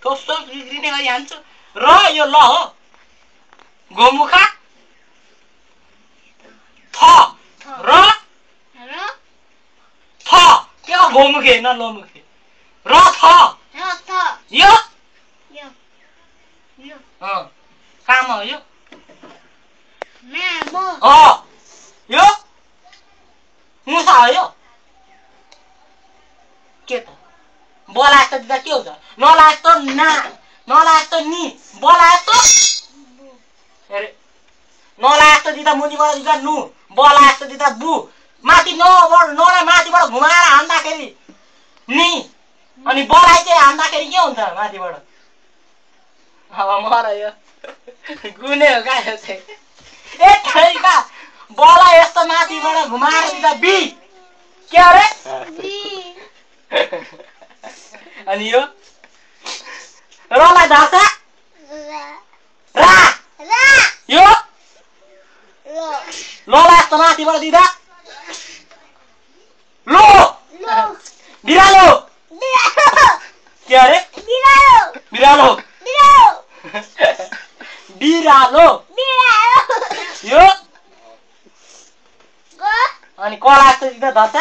कस्तो बिग्रिने गरी हान्छु र यो ल हो गोमुखा थ र थ के हो गोमुखे न लोमुखे र थ यो काम हो यो यो मुसा हो यो के त बोलाएस त दिँदा के हुन्छ नलाएस त ना नलाएस त नि बोलाएस त अरे नलाएस त दिँदा मुनिबाट दिँदा नु बोलाएस त दिँदा बु माथि नलाई माथिबाट घुमाएर हान्दाखेरि नि अनि बोलाइ चाहिँ हान्दाखेरि के हुन्छ माथिबाट अब मर यो गुने हो क्या यो चाहिँ ए खैका बोला यस्तो माथिबाट घुमाएर दिँदा बी के अरे अनि यो रलाई धर्छ रा यो ललाई यस्तो माथिबाट दिँदा लो बिरालो के अरे बिरालो बिरालो यो अनि कला यस्तो दिँदा धर्छ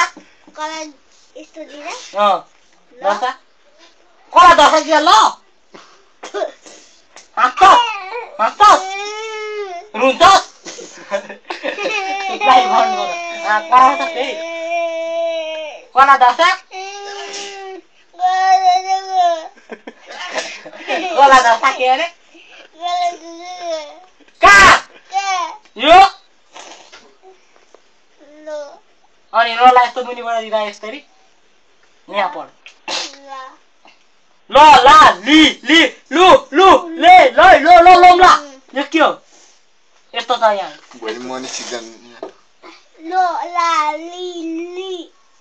धर्छ कला धर्छ दिँदा ल हाँस्छस् रुन्छस् कला धर्छ कला धर्छ के अरे कहाँ यो अनि रलाई यस्तो मुनिबाट दिँदा यसरी यहाँ पढ ल ला लि लि लु लु ले लै लो लो लोम ला यो के हो यस्तो छ यहाँ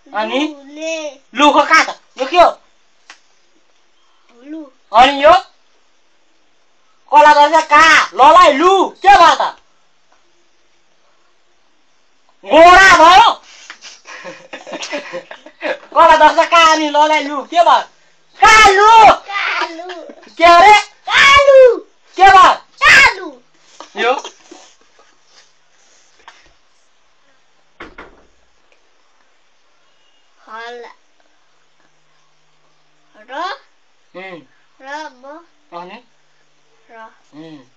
अनि लुको कहाँ छ यो के हो अनि यो कला दर्जा कहाँ ललाई लु के भयो त गोडा भयो कला दर्जा कहाँ अनि ललाई लु के भयो कालु के अरे के भयो यो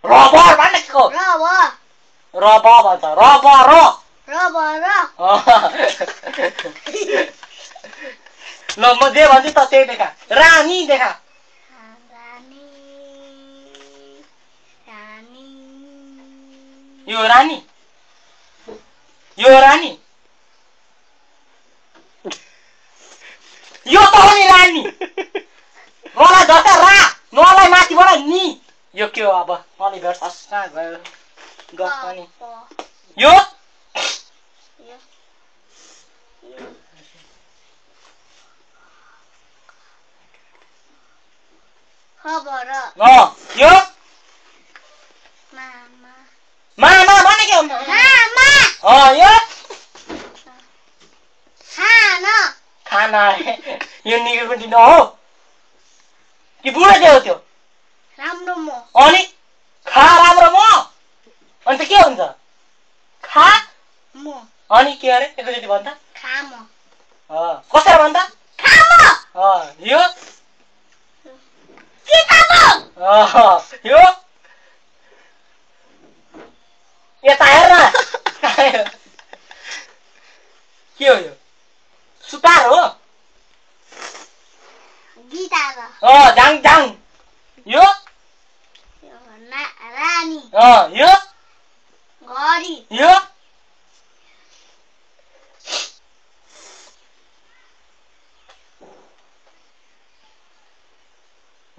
रबर भनेको रबर भन्छ रबर ल म जे भन्छु त त्यही देखा रानी देखा यो रानी यो रानी यो त हो नि रानी मलाई धर्का रा नलाई माथिबाट नि यो के हो अब मलाई भेट्छस् कहाँ गयो गफ पनि यो यो मामा भनेको यो खाना यो निको दिन हो कि बुढो त्यो त्यो राम्रो म अनि खा राम्रो म अनि त के हुन्छ खा म अनि के अरे एकैचोटि भन्दा खा म कसरी भन्दा खा म यो के खा म यो यता हेर न के हो यो सुतार हो गिटार जाङ जाङ यो रानी यो घडी यो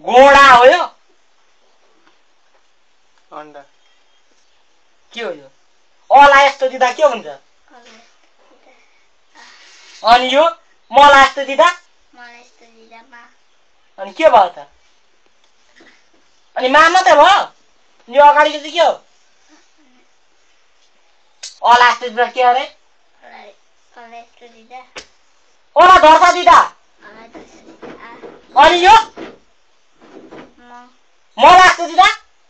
घोडा हो यो अन्डा के हो यो अला यस्तो दिँदा के हुन्छ अनि यो मलाई यस्तो दिँदा अनि के भयो त अनि मा मात्रै भयो यो अगाडिको चाहिँ के हो अला यस्तो दिँदा के अरे अला धर्सा दिँदा अनि यो मलाई यस्तो दिँदा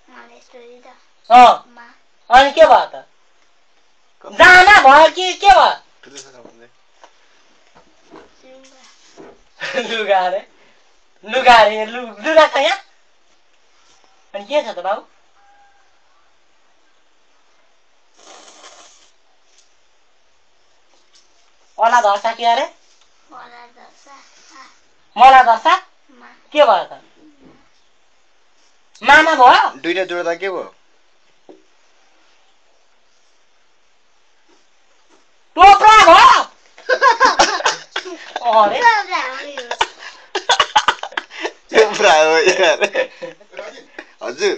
मलाई यस्तो दिँदा मा अनि के भयो त जाना भयो कि के भयो लुगा अरे लुगा छ यहाँ अनि के छ त बाबु ओला धर्सा के अरे मला धर्सा के भयो त मामा भयो दुईटा जोड्दा के भयो टोप्रा भयो अरे टोप्रा हो यार हजुर